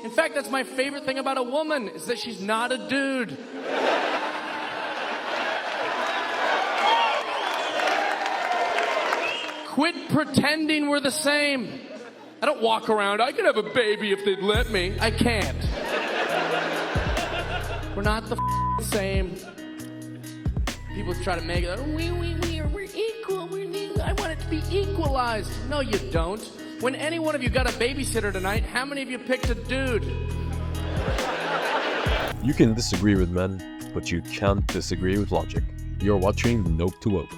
In fact, that's my favorite thing about a woman, is that she's not a dude. Quit pretending we're the same. I don't walk around, I could have a baby if they'd let me. I can't. We're not the same. People try to make it, we're equal, I want it to be equalized. No, you don't. When any one of you got a babysitter tonight, how many of you picked a dude? You can disagree with men, but you can't disagree with logic. You're watching Nope to Woke.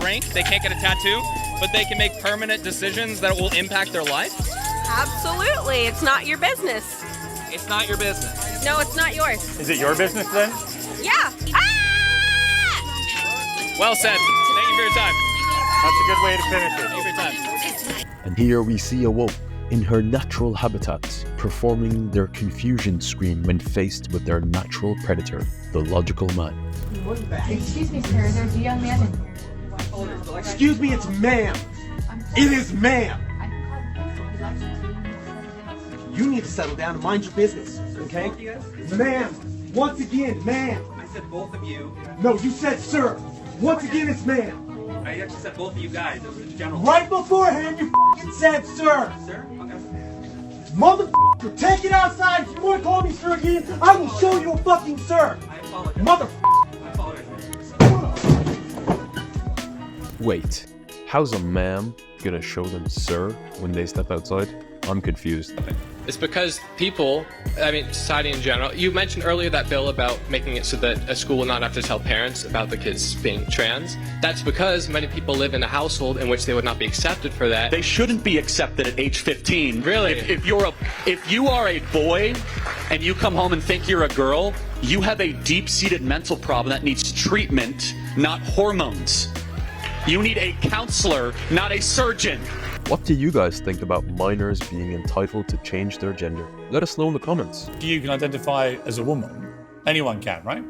Drink, they can't get a tattoo, but they can make permanent decisions that will impact their life? Absolutely. It's not your business. It's not your business. No, it's not yours. Is it your business then? Yeah. Ah! Well said. Thank you for your time. That's a good way to finish it. Thank you for your time. And here we see a woke in her natural habitats, performing their confusion scream when faced with their natural predator, the logical man. Excuse me, sir, there's a young man in here. Excuse me, it's ma'am. It is ma'am. You need to settle down and mind your business, okay? Ma'am, once again, ma'am. I said both of you. No, you said sir. Once again, it's ma'am. I actually said both of you guys. It was general. Right beforehand, you f***ing said sir. Sir? Okay. Motherfucker, take it outside. If you want to call me sir again, I will show you a fucking sir. I apologize. Motherfucker. I apologize. Wait, how's a ma'am gonna show them sir when they step outside? I'm confused. It's because people, society in general, you mentioned earlier that bill about making it so that a school will not have to tell parents about the kids being trans. That's because many people live in a household in which they would not be accepted for that. They shouldn't be accepted at age 15. Really? If you are a boy and you come home and think you're a girl, you have a deep-seated mental problem that needs treatment, not hormones. You need a counselor, not a surgeon. What do you guys think about minors being entitled to change their gender? Let us know in the comments. You can identify as a woman. Anyone can, right?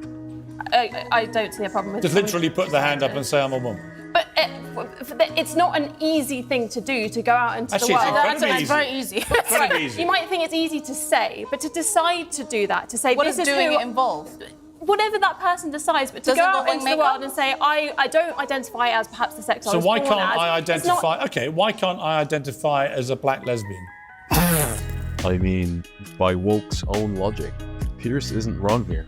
I don't see a problem with Just literally put the hand up and say I'm a woman. But it's not an easy thing to do, to go out into Actually, the world. it's very easy. Very easy. You might think it's easy to say, but to decide to do that, to say What this does is doing who, it involve? whatever that person decides, but to Does go it out involve into the makeup? world and say, I don't identify as perhaps the sex I So was why born can't as. I It's not- identify? Okay, why can't I identify as a black lesbian? I mean, by woke's own logic, Pierce isn't wrong here.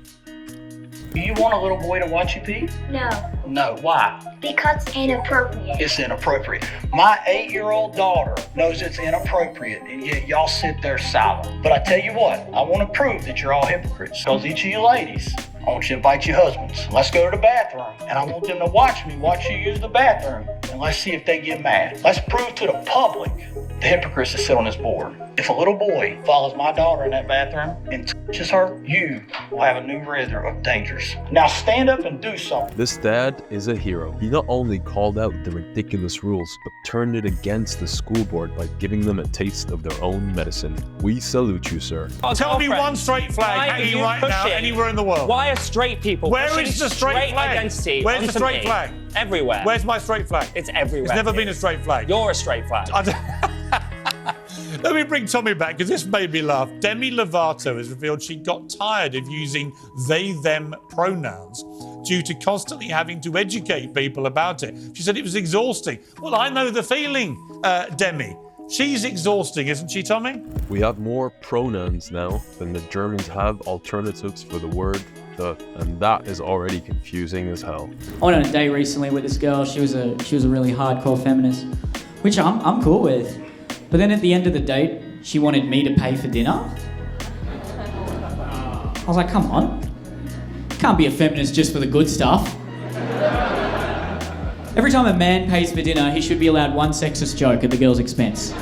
Do you want a little boy to watch you pee? No, No. Why? because it's inappropriate. It's inappropriate. My 8-year-old daughter knows it's inappropriate, and yet y'all sit there silent. But I tell you what, I want to prove that you're all hypocrites. Because each of you ladies, I want you to invite your husbands. Let's go to the bathroom, and I want them to watch me watch you use the bathroom, and let's see if they get mad. Let's prove to the public the hypocrites that sit on this board. If a little boy follows my daughter in that bathroom and touches her, you will have a new razor of dangers. Now stand up and do something. This dad is a hero. He not only called out the ridiculous rules, but turned it against the school board by giving them a taste of their own medicine. We salute you, sir. Tell me one straight flag hanging right now anywhere in the world. Why are straight people Where pushing is the straight flag? identity Where's the onto straight me? flag? Everywhere. Where's my straight flag? It's everywhere. It's never been a straight flag. You're a straight flag. Let me bring Tommy back, because this made me laugh. Demi Lovato has revealed she got tired of using they, them pronouns due to constantly having to educate people about it. She said it was exhausting. Well, I know the feeling, Demi. She's exhausting, isn't she, Tommy? We have more pronouns now than the Germans have alternatives for the word the, and that is already confusing as hell. I went on a date recently with this girl. She was a really hardcore feminist, which I'm cool with. But then at the end of the date, she wanted me to pay for dinner. I was like, come on. Can't be a feminist just for the good stuff. Every time a man pays for dinner, he should be allowed one sexist joke at the girl's expense.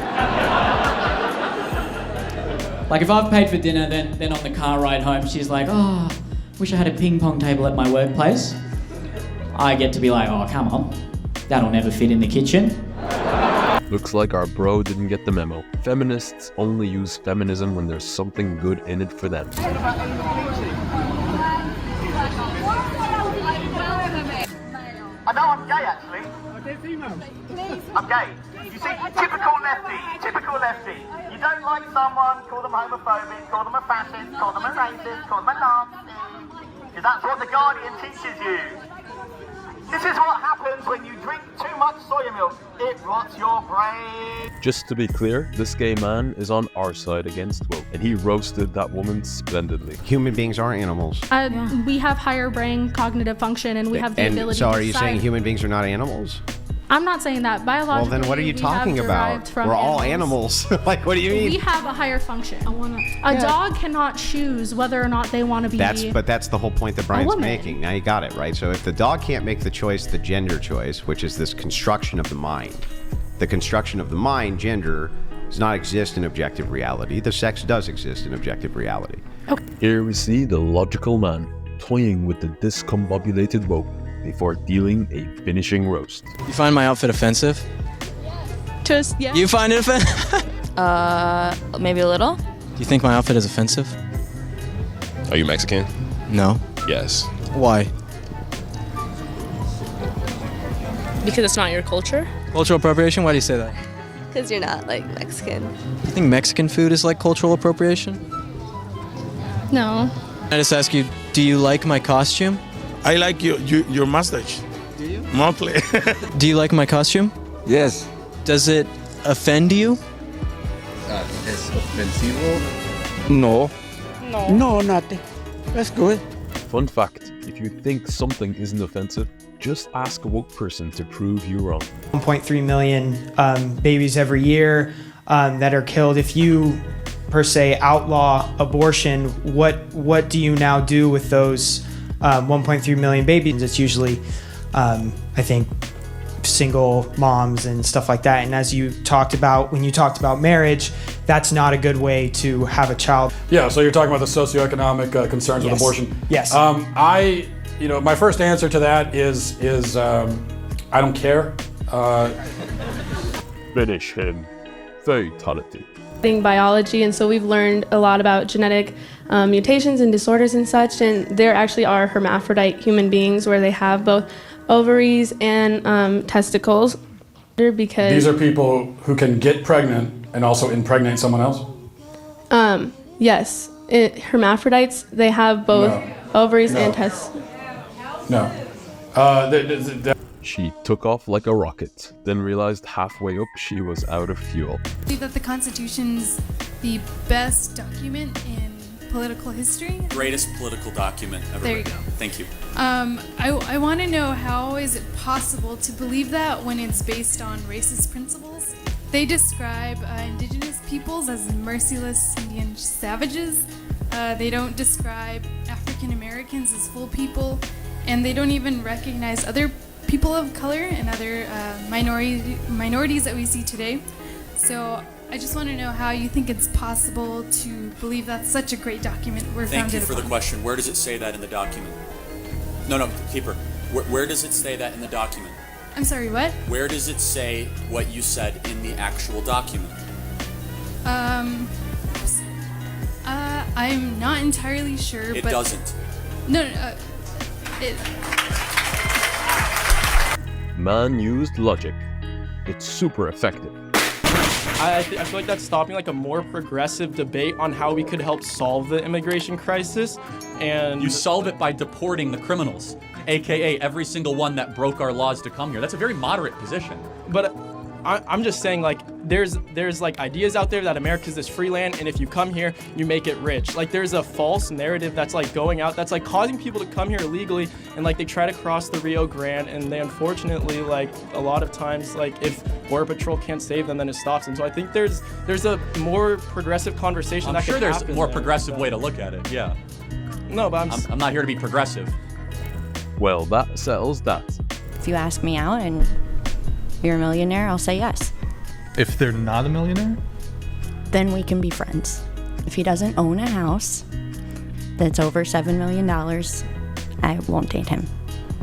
Like if I've paid for dinner, then on the car ride home, she's like, oh, wish I had a ping pong table at my workplace. I get to be like, oh, come on. That'll never fit in the kitchen. Looks like our bro didn't get the memo. Feminists only use feminism when there's something good in it for them. I know I'm gay, actually. I'm gay. You see, typical lefty, typical lefty. You don't like someone, call them homophobic, call them a fascist, call them a racist, call them a Nazi. Because that's what the Guardian teaches you. This is what happens when you drink too much soya milk. It rots your brain. Just to be clear, this gay man is on our side against woke, and he roasted that woman splendidly. Human beings are animals. We have higher brain cognitive function, and we have the ability so to are you decide. saying human beings are not animals? I'm not saying that. Biologically, Well, then what are you we talking have about? derived from We're all animals. Like, what do you mean? We have a higher function. A dog cannot choose whether or not they want to be. But that's the whole point that Brian's woman. making. Now you got it, right? So if the dog can't make the choice, the gender choice, which is this construction of the mind, the construction of the mind, gender, does not exist in objective reality. The sex does exist in objective reality. Here we see the logical man toying with the discombobulated woke before dealing a finishing roast. You find my outfit offensive? Just, yeah. You find it offensive? Maybe a little. Do you think my outfit is offensive? Are you Mexican? No. Yes. Why? Because it's not your culture. Cultural appropriation? Why do you say that? Because you're not, like, Mexican. You think Mexican food is like cultural appropriation? No. I just ask you, do you like my costume? I like your mustache. Do you? Mostly. Do you like my costume? Yes. Does it offend you? ¿Es ofensivo? No. No. No, nothing. That's good. Fun fact, if you think something isn't offensive, just ask a woke person to prove you wrong. 1.3 million babies every year that are killed. If you, per se, outlaw abortion, what do you now do with those 1.3 million babies? It's usually, I think, single moms and stuff like that. And as you talked about, when you talked about marriage, that's not a good way to have a child. Yeah, so you're talking about the socioeconomic concerns with abortion. Yes. My first answer to that is I don't care. Finish him. Fatality. Biology, and so we've learned a lot about genetic mutations and disorders and such, and there actually are hermaphrodite human beings where they have both ovaries and testicles. Because these are people who can get pregnant and also impregnate someone else? Yes, hermaphrodites, they have both ovaries and testicles. No. She took off like a rocket, then realized halfway up she was out of fuel. I believe that the Constitution's the best document in political history. Greatest political document ever There you written. go. Thank you. I want to know, how is it possible to believe that when it's based on racist principles? They describe indigenous peoples as merciless Indian savages. They don't describe African Americans as full people, and they don't even recognize other people of color and other minorities that we see today. So I just want to know how you think it's possible to believe that's such a great document we're Thank founded you for the upon. question. Where does it say that in the document? No, keeper. Where does it say that in the document? I'm sorry, what? Where does it say what you said in the actual document? I'm not entirely sure, It but... doesn't. No, it... Man used logic. It's super effective. I feel like that's stopping like a more progressive debate on how we could help solve the immigration crisis. And you solve it by deporting the criminals, aka every single one that broke our laws to come here. That's a very moderate position. But I'm just saying, like, there's like ideas out there that America's this free land, and if you come here, you make it rich. Like, there's a false narrative that's like going out, that's like causing people to come here illegally, and like they try to cross the Rio Grande, and they unfortunately, like, a lot of times, like, if Border Patrol can't save them, then it stops them. So I think there's a more progressive conversation. I'm sure there's a more progressive way to look at it. Yeah. No, but I'm not here to be progressive. Well, that settles that. If you ask me out and you're a millionaire, I'll say yes. If they're not a millionaire? Then we can be friends. If he doesn't own a house that's over $7 million, I won't date him.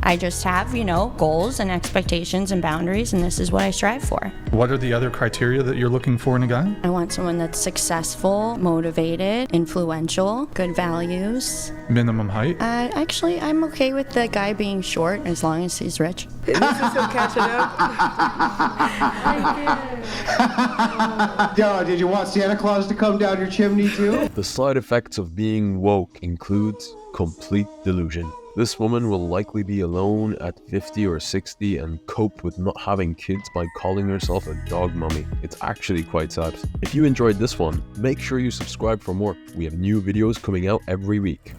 I just have, you know, goals and expectations and boundaries, and this is what I strive for. What are the other criteria that you're looking for in a guy? I want someone that's successful, motivated, influential, good values. Minimum height? Actually, I'm okay with the guy being short as long as he's rich. This is him catching up. Did you want Santa Claus to come down your chimney too? The side effects of being woke includes complete delusion. This woman will likely be alone at 50 or 60 and cope with not having kids by calling herself a dog mummy. It's actually quite sad. If you enjoyed this one, make sure you subscribe for more. We have new videos coming out every week.